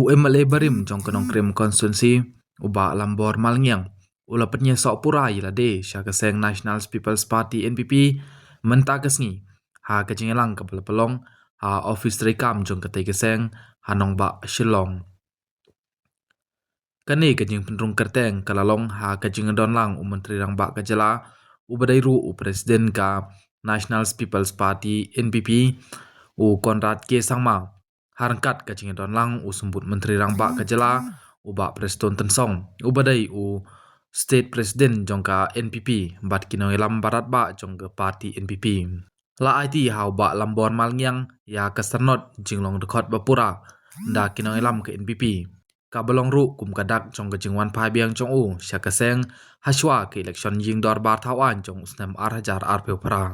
MLA Barim jong kenong krim konstituensi uba lambor malngiang ula petnya sok pura ila de syakaseng National People's Party NPP mentagasngi ha kajingelang kapal pelong ha office rekam jong katai keseng hanong ba Shillong kani kajing penrung kerteng kalalong ha kajing don lang menteri rang ba kajala ubadairu u presiden ka National People's Party NPP u Konrad K Sangma harangkat kajing don lang u sembut menteri rang ba kajala uba preston tensong ubadai u state president jongka NPP bat kinoi lam barat ba jongka party NPP la IT hau ba lambor malngiang ya kasernot jinglong dekot bapura da kinoi lam ke NPP ka belong ru kum kadak jong jingwan phai biang jong u syakaseng haswa ke election jing dor bar thawan jong snam ar hajar ar pe pra